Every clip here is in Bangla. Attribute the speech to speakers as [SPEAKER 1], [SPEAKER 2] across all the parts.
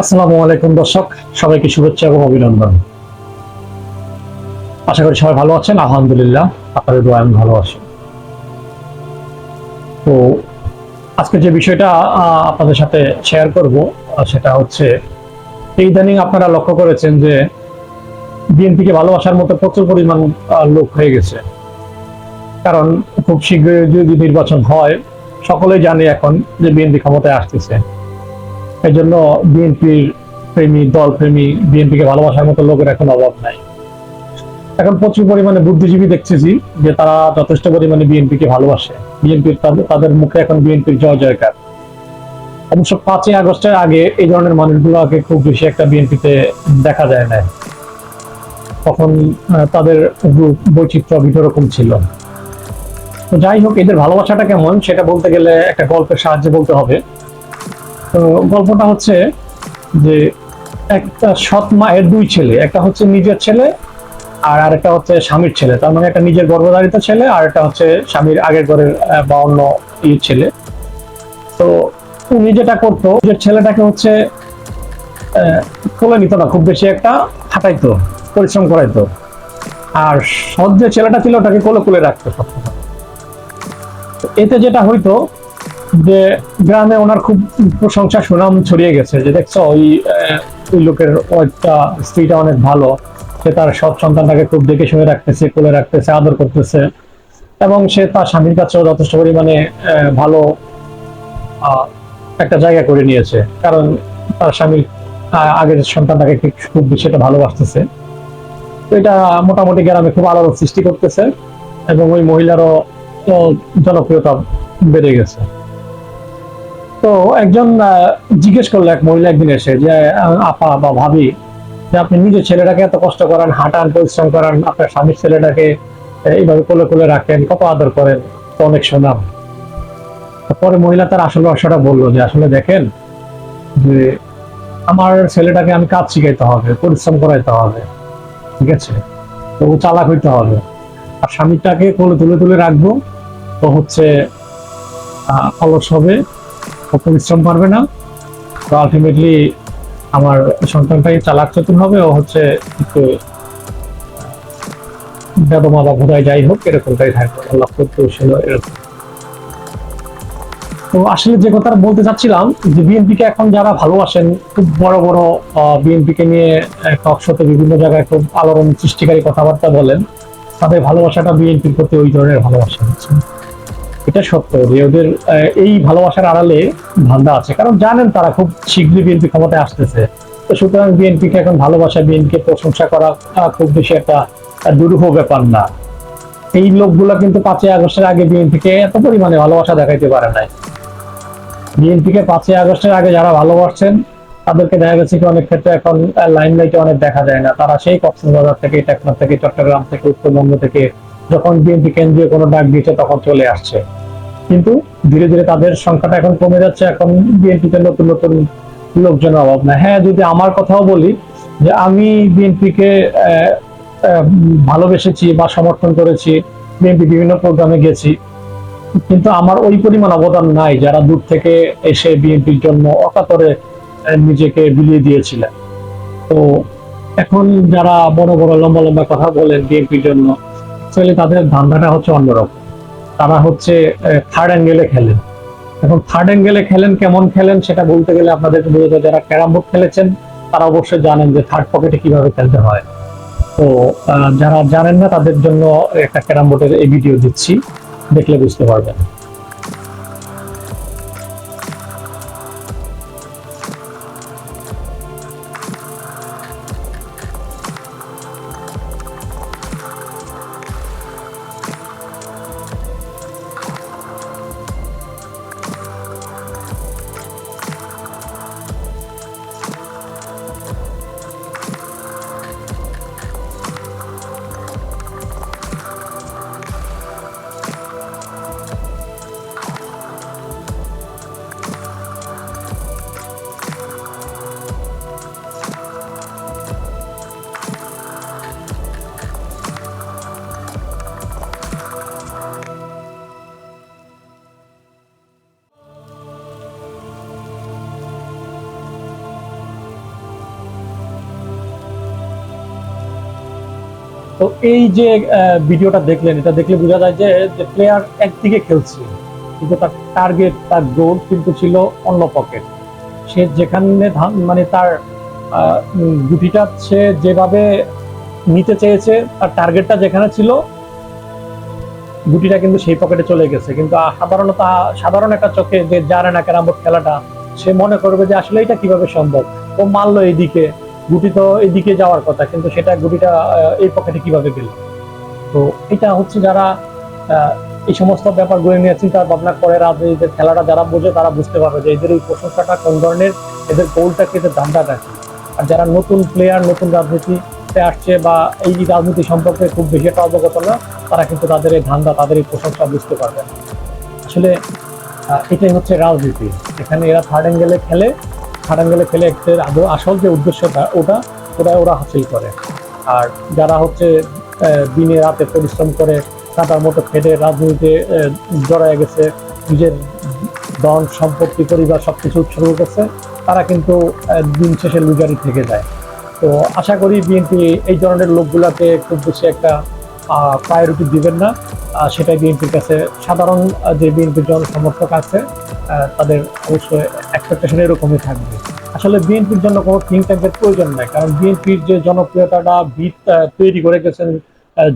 [SPEAKER 1] আসসালামু আলাইকুম দর্শক, সবাইকে শুভেচ্ছা এবং অভিনন্দন। আশা করি সবাই ভালো আছেন। আলহামদুলিল্লাহ, আপনাদের দোয়ায় আমি ভালো আছি। তো আজকে যে বিষয়টা আপনাদের সাথে শেয়ার করব, সেটা হচ্ছে ইদানিং আপনারা লক্ষ্য করেছেন যে বিএনপিকে ভালোবাসার মতো প্রচুর পরিমাণ লোক হয়ে গেছে। কারণ খুব শীঘ্রই যদি নির্বাচন হয়, সকলেই জানে এখন যে বিএনপি ক্ষমতায় আসতেছে। এই জন্য বিএনপির প্রেমী, দল প্রেমী, বিএনপিকে ভালোবাসার মতো লোকের এখন অভাব নাই। এখন প্রচুর পরিমাণে বুদ্ধিজীবী দেখতেছি যে তারা যথেষ্ট পরিমাণে বিএনপিকে ভালোবাসে। বিএনপির তাদের মুখে এখন বিএনপির জয় জয়কার। অবশ্য 5ই আগস্টের আগে এই ধরনের মানুষগুলোকে খুব বেশি একটা বিএনপিতে দেখা যায় না। তখন তাদের গ্রুপ বৈচিত্র্য বিভিন্ন রকম ছিল। তো যাই হোক, এদের ভালোবাসাটা কেমন সেটা বলতে গেলে একটা গল্পের সাহায্যে বলতে হবে। তো গল্পটা হচ্ছে যে একটা সৎ মায়ের দুই ছেলে, একটা হচ্ছে নিজের ছেলে আর আরেকটা হচ্ছে স্বামীর ছেলে। তার মানে একটা নিজের গর্ভধারিত ছেলে আর একটা হচ্ছে স্বামীর আগের ঘরের বা অন্য ছেলে। তো উনি যেটা করতো, নিজের ছেলেটাকে হচ্ছে কোলে নিত না, খুব বেশি একটা খাটাইতো, পরিশ্রম করাইতো। আর সৎ যে ছেলেটা ছিল ওটাকে কোলে কোলে রাখতো সবসময়। এতে যেটা হইতো যে গ্রামে ওনার খুব প্রশংসা সুনাম ছড়িয়ে গেছে যে দেখছো ওই লোকের ওইটা স্ত্রীটা অনেক ভালো, সে তার সৎ সন্তানটাকে খুব দেখে শুনে রাখতেছে, কোলে রাখতেছে, আদর করতেছে, এবং সে তার স্বামীর কাছেও যথেষ্ট পরিমাণে ভালো একটা জায়গা করে নিয়েছে। কারণ তার স্বামীর আগের সন্তানটাকে খুব বেশি একটা ভালোবাসতেছে। তো এটা মোটামুটি গ্রামে খুব আলোড়ন সৃষ্টি করতেছে এবং ওই মহিলারও জনপ্রিয়তা বেড়ে গেছে। তো একজন জিজ্ঞেস করলো, এক মহিলা একদিন এসে, যে আপা বা ভাবি, যে আপনি নিজের ছেলেটাকে এত কষ্ট করান, হাঁটান, পরিশ্রম করান, আপনার স্বামীর ছেলেটাকে এইভাবে কোলে কোলে রাখেন, কত আদর করেন, তো অনেক সুনাম। পরে মহিলা তার আসল রহস্যটা বললো যে আসলে দেখেন, যে আমার ছেলেটাকে আমি কাজ শিখাইতে হবে, পরিশ্রম করাইতে হবে, ঠিক আছে, তো চালাক হইতে হবে। আর স্বামীটাকে কোলে তুলে তুলে রাখবো, তো হচ্ছে অলস হবে, পরিশ্রম পারবে না, তো আলটিমেটলি আমার সন্তানটাই চালাক চতুর হবে, ও হচ্ছে একটু বেদমা বা বোধহয় যাই হোক এরকমটাই থাকবে, আল্লাহ ছিল এরকম। তো আসলে যে কথাটা বলতে চাচ্ছিলাম, যে বিএনপিকে এখন যারা ভালোবাসেন, খুব বড় বড় বিএনপিকে নিয়ে টক শোতে বিভিন্ন জায়গায় খুব আলোড়ন সৃষ্টিকারী কথাবার্তা বলেন, তাদের ভালোবাসাটা বিএনপির প্রতি ওই ধরনের ভালোবাসা হচ্ছে। এটা সত্য যে ওদের এই ভালোবাসার আড়ালে ধান্দা আছে, কারণ জানেন তারা খুব শীঘ্রই বিএনপি ক্ষমতায় আসতেছে। তো সুতরাং বিএনপিকে এখন ভালোবাসা, বিএনপিকে প্রশংসা করা খুব বেশি একটা দুরূহ ব্যাপার না। এই লোকগুলা কিন্তু 5ই আগস্টের আগে বিএনপিকে এত পরিমাণে ভালোবাসা দেখাইতে পারে নাই। বিএনপিকে 5ই আগস্টের আগে যারা ভালোবাসছেন তাদেরকে দেখা গেছে কি অনেক ক্ষেত্রে এখন লাইমলাইটে অনেক দেখা যায় না। তারা সেই কক্সবাজার থেকে, টেকনাফ থেকে, চট্টগ্রাম থেকে, উত্তরবঙ্গ থেকে যখন বিএনপি কেন্দ্রীয় কোনো ডাক দিয়েছে তখন চলে আসছে। কিন্তু ধীরে ধীরে তাদের সংখ্যাটা এখন কমে যাচ্ছে। এখন বিএনপিতে নতুন নতুন লোকজনের অভাব নাই। হ্যাঁ, যদি আমার কথাও বলি, যে আমি বিএনপিকে ভালোবেসেছি বা সমর্থন করেছি, বিএনপি বিভিন্ন প্রোগ্রামে গেছি, কিন্তু আমার ওই পরিমাণ অবদান নাই যারা দূর থেকে এসে বিএনপির জন্য অকাতরে নিজেকে বিলিয়ে দিয়েছিলেন। তো এখন যারা বড় বড় লম্বা লম্বা কথা বলেন বিএনপির জন্য, আসলে তাদের ধান্দাটা হচ্ছে অন্যরকম। তারা হচ্ছে থার্ড অ্যাঙ্গেলে খেলেন। এখন থার্ড অ্যাঙ্গেলে খেলেন, কেমন খেলেন সেটা বলতে গেলে আপনাদেরকে বোঝাতে, যারা ক্যারাম বোর্ড খেলেছেন তারা অবশ্যই জানেন যে থার্ড পকেটে কিভাবে খেলতে হয়। তো যারা জানেন না তাদের জন্য একটা ক্যারাম বোর্ডের এই ভিডিও দিচ্ছি, দেখলে বুঝতে পারবেন। তো এই যে ভিডিওটা দেখলেন, এটা দেখলে বোঝা যায় যে প্লেয়ার একদিকে খেলছে, কিন্তু তার টার্গেট, তার গোল কিন্তু ছিল অন্য পকেট। সে যেখানে মানে তার গুটিটা সে যেভাবে নিতে চেয়েছে, তার টার্গেটটা যেখানে ছিল, গুটিটা কিন্তু সেই পকেটে চলে গেছে। কিন্তু সাধারণ একটা চোখে যে জানে না ক্যারাম বোর্ড খেলাটা, সে মনে করবে যে আসলে এটা কিভাবে সম্ভব, ও মারলো এইদিকে, গুটি তো এইদিকে যাওয়ার কথা, কিন্তু সেটা গুটিটা এই পকেটে কিভাবে গেল। তো এটা হচ্ছে যারা এই সমস্ত ব্যাপারগুলো নিয়ে চিন্তা ভাবনা করে, রাজনীতির খেলাটা যারা বোঝে তারা বুঝতে পারবে যে এদের এই প্রশংসাটা কোন ধরনের, এদের গোলটা কি, এদের ধান্দাটা কি। আর যারা নতুন প্লেয়ার, নতুন রাজনীতিতে আসছে বা এই রাজনীতি সম্পর্কে খুব বেশি একটা অবগত না, তারা কিন্তু তাদের এই ধান্দা, তাদের এই প্রশংসা বুঝতে পারবে না। আসলে এটাই হচ্ছে রাজনীতি। এখানে এরা থার্ড অ্যাঙ্গেলে খেলে, এদের আসল যে উদ্দেশ্যটা ওরা হাসিল করে। আর যারা হচ্ছে দিনে রাতে পরিশ্রম করে কাটার মতো খেটে রাজনীতিতে জড়ায় গেছে, নিজের ধন সম্পত্তি পরিবার সবকিছু উৎসর্গ করছে, তারা কিন্তু দিন শেষে লুজারি থেকে যায়। তো আশা করি বিএনপি এই ধরনের লোকগুলাকে খুব বেশি একটা প্রায়োরিটি দিবেন না। সেটাই বিএনপির কাছে সাধারণ যে বিএনপির জনসমর্থক আছে তাদের অবশ্যই এক্সপেকটেশন এরকমই থাকবে। আসলে বিএনপির জন্য কোনো থিঙ্ক ট্যাঙ্কের প্রয়োজন নাই, কারণ বিএনপির যে জনপ্রিয়তাটা ভিত তৈরি করে গেছেন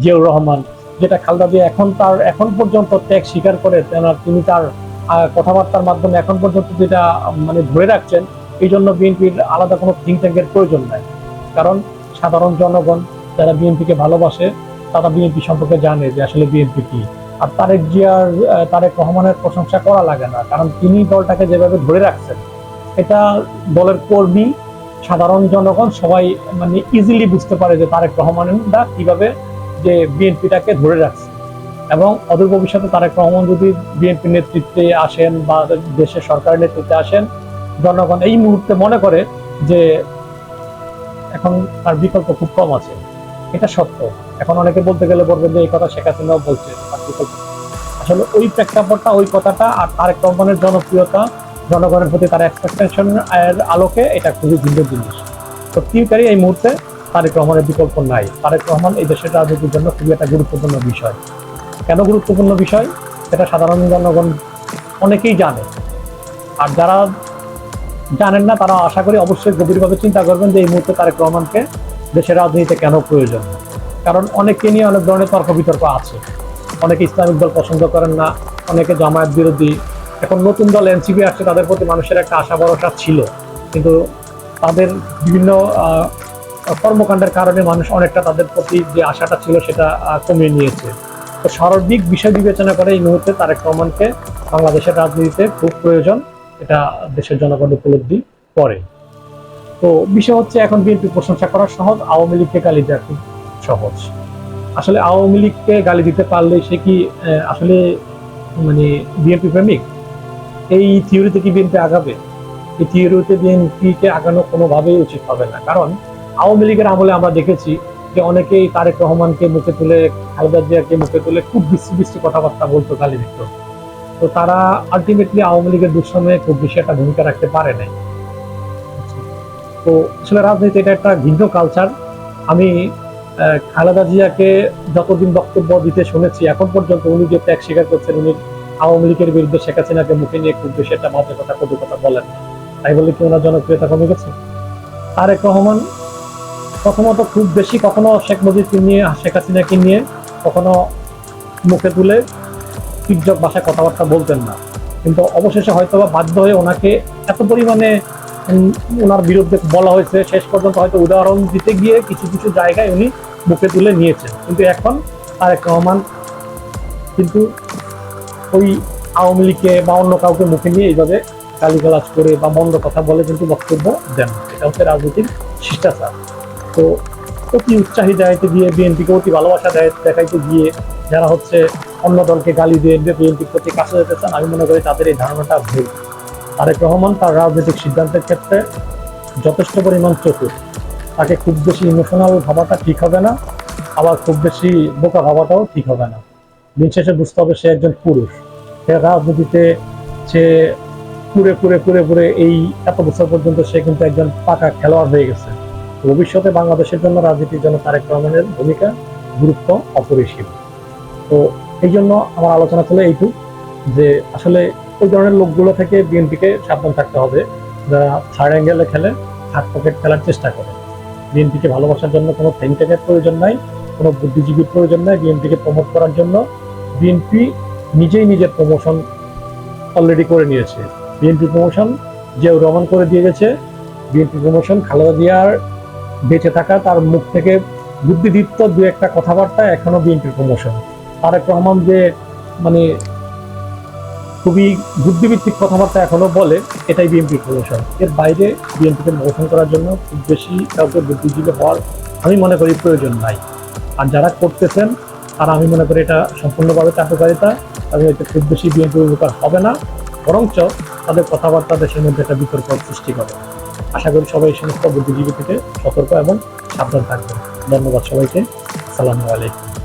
[SPEAKER 1] জিয়াউর রহমান, যেটা খালেদা জিয়া এখন পর্যন্ত ত্যাগ স্বীকার করে তিনি তার কথাবার্তার মাধ্যমে এখন পর্যন্ত যেটা মানে ধরে রাখছেন, এই জন্য বিএনপির আলাদা কোনো থিঙ্ক ট্যাঙ্কের প্রয়োজন নাই। কারণ সাধারণ জনগণ যারা বিএনপিকে ভালোবাসে, তারা বিএনপি সম্পর্কে জানে যে আসলে বিএনপি কি। আর তারেক রহমানের প্রশংসা করা লাগে না, কারণ তিনি দলটাকে যেভাবে ধরে রাখছেন, এটা দলের কর্মী, সাধারণ জনগণ সবাই মানে ইজিলি বুঝতে পারে যে তারেক রহমানরা কিভাবে যে বিএনপিটাকে ধরে রাখছে। এবং অদূর ভবিষ্যতে তারেক রহমান যদি বিএনপি নেতৃত্বে আসেন বা দেশের সরকারের নেতৃত্বে আসেন, জনগণ এই মুহূর্তে মনে করে যে এখন তার বিকল্প খুব কম আছে। এটা সত্য। এখন অনেকে বলতে গেলে বলবেন যে এই কথা শেখ হাসিনাও বলছে, আসলে ওই প্রেক্ষাপটটা, ওই কথাটা আর তারেক রহমানের জনপ্রিয়তা, জনগণের প্রতি তার এক্সপেকটেশন এর আলোকে এটা খুবই ভিন্ন জিনিস। সত্যিকারই এই মুহূর্তে তারেক রহমানের বিকল্প নাই। তারেক রহমান এই দেশের রাজনীতির জন্য খুবই একটা গুরুত্বপূর্ণ বিষয়। কেন গুরুত্বপূর্ণ বিষয়, এটা সাধারণ জনগণ অনেকেই জানে। আর যারা জানেন না, তারা আশা করি অবশ্যই গভীরভাবে চিন্তা করবেন যে এই মুহূর্তে তারেক রহমানকে দেশের রাজনীতিতে কেন প্রয়োজন। কারণ অনেককে নিয়ে অনেক ধরনের তর্ক বিতর্ক আছে। অনেকে ইসলামিক দল পছন্দ করেন না, অনেকে জামায়াত বিরোধী। এখন নতুন দল এনসিপি আসছে, তাদের প্রতি মানুষের একটা আশা ভরসা ছিল, কিন্তু তাদের বিভিন্ন কর্মকাণ্ডের কারণে মানুষ অনেকটা তাদের প্রতি যে আশাটা ছিল সেটা কমিয়ে নিয়েছে। তো সার্বিক বিষয় বিবেচনা করে এই মুহূর্তে তারেক রহমানকে বাংলাদেশের রাজনীতিতে খুব প্রয়োজন, এটা দেশের জনগণ উপলব্ধি করে। তো বিষয় হচ্ছে এখন বিএনপি প্রশংসা করা সহজ, আওয়ামী লীগকে গালি দেওয়া খুব সহজ। আসলে আওয়ামী লীগকে গালি দিতে পারলে সে কি আসলে মানে বিএনপি প্রেমিক? এই থিওরিতে কি বিএনপি আগাবে? এই থিওরিতে বিএনপিকে আগানো কোনোভাবেই উচিত হবে না। কারণ আওয়ামী লীগের আমলে আমরা দেখেছি যে অনেকেই তারেক রহমানকে মুখে তুলে, খালেদা জিয়াকে মুখে তুলে খুব বিশ্রী বিশ্রী কথাবার্তা বলতো, গালি দিত। তো তারা আলটিমেটলি আওয়ামী লীগের দুঃসময়ে খুব বেশি একটা ভূমিকা রাখতে পারে নাই। তো আসলে রাজনীতি এটা একটা ভিন্ন কালচার। আমি খালেদা জিয়াকে যতদিন বক্তব্য দিতে শুনেছি এখন পর্যন্ত, উনি যে ত্যাগ স্বীকার করছেন, উনি আওয়ামী লীগের বিরুদ্ধে শেখ হাসিনাকে মুখে নিয়ে খুব বেশি একটা বাজে কথা, কটু কথা বলেন না। তাই বলে কি ওনার জনপ্রিয়তা কমে গেছে? তারেক রহমান প্রথমত খুব বেশি কখনো শেখ মুজিবকে নিয়ে, শেখ হাসিনাকে নিয়ে কখনো মুখে তুলে তীর্যক ভাষায় কথাবার্তা বলতেন না, কিন্তু অবশেষে হয়তোবা বাধ্য হয়ে ওনাকে এত পরিমাণে ওনার বিরুদ্ধে বলা হয়েছে, শেষ পর্যন্ত হয়তো উদাহরণ দিতে গিয়ে কিছু কিছু জায়গায় উনি মুখে তুলে নিয়েছেন। কিন্তু এখন তারেক রহমান কিন্তু ওই আওয়ামী লীগকে বা অন্য কাউকে মুখে নিয়ে এইভাবে গালিগালাজ করে বা মন্দ কথা বলে কিন্তু বক্তব্য দেন। এটা হচ্ছে রাজনীতির শিষ্টাচার। তো অতি উৎসাহী দেখাইতে গিয়ে, বিএনপিকে অতি ভালোবাসা দেখাইতে গিয়ে যারা হচ্ছে অন্য দলকে গালি দিয়ে বিএনপির প্রতি কাছে যেতে চান, আমি মনে করি তাদের এই ধারণাটা ভুল। তারেক রহমান তার রাজনৈতিক সিদ্ধান্তের ক্ষেত্রে যথেষ্ট পরিমাণ চতুর। তাকে খুব বেশি ইমোশনাল ভাবাটা ঠিক হবে না, আবার খুব বেশি বোকা ভাবাটাও ঠিক হবে না। দিন শেষে বুঝতে হবে সে একজন পুরুষ। সে রাজনীতিতে সে পুরে এই এত বছর পর্যন্ত সে কিন্তু একজন পাকা খেলোয়াড় হয়ে গেছে। ভবিষ্যতে বাংলাদেশের জন্য, রাজনীতির জন্য তারেক রহমানের ভূমিকা গুরুত্ব অপরিসীম। তো এই জন্য আমার আলোচনা ছিল এইটুক, যে আসলে ওই ধরনের লোকগুলো থেকে বিএনপিকে সাবধান থাকতে হবে, যারা থার্ড অ্যাঙ্গেলে খেলে, থার্ড পকেট খেলার চেষ্টা করে। বিএনপিকে ভালোবাসার জন্য কোনো থিঙ্ক ট্যাঙ্কের প্রয়োজন নাই, কোনো বুদ্ধিজীবীর প্রয়োজন নাই বিএনপিকে প্রমোট করার জন্য। বিএনপি নিজেই নিজের প্রমোশন অলরেডি করে নিয়েছে। বিএনপি প্রমোশন জিয়াউর রহমান করে দিয়ে গেছে। বিএনপি প্রমোশন খালেদা জিয়ার বেঁচে থাকা, তার মুখ থেকে বুদ্ধিদীপ্ত দু একটা কথাবার্তা এখনো বিএনপির প্রমোশন। তারেক রহমান যে মানে খুবই বুদ্ধিভিত্তিক কথাবার্তা এখনো বলে, এটাই বিএনপির প্রমোশন। এর বাইরে বিএনপিকে প্রমোশন করার জন্য খুব বেশি কাউকে বুদ্ধিজীবী হওয়ার আমি মনে করি প্রয়োজন নাই। আর যারা করতেছেন তারা আমি মনে করি এটা সম্পূর্ণভাবে চাটুকারিতা, এবং এতে খুব বেশি বিএনপির উপকার হবে না, বরঞ্চ তাদের কথাবার্তা দেশের মধ্যে একটা বিতর্ক সৃষ্টি করে। আশা করি সবাই এই সমস্ত বুদ্ধিজীবী থেকে সতর্ক এবং সাবধান থাকবেন। ধন্যবাদ সবাইকে। আসসালামু আলাইকুম।